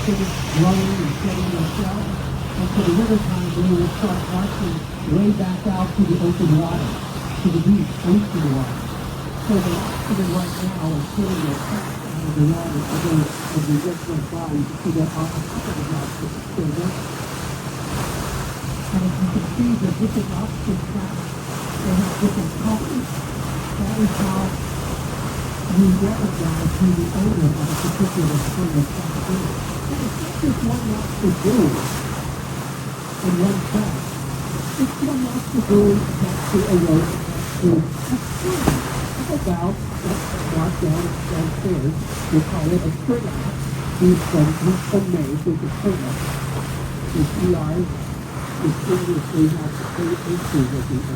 finish growing and shedding their shells. And for the winter time, they will start marching way back out to the open water, to the deep ocean water. So the oxygen right now is putting their tracks out of the water today as we just went by. You can see that oxygen is not still there. And as you can see, the different oxygen tracks, they have different colors. That is how we recognize who the owner of a particular string of tracks is. And it's not just one lobster buoy in one track. It's one lobster buoy attached to a rope to a string of about, mark downstairs, we'll call it a string out. These from May, so it's a string out. The CRs, the string is 3 inches at the end.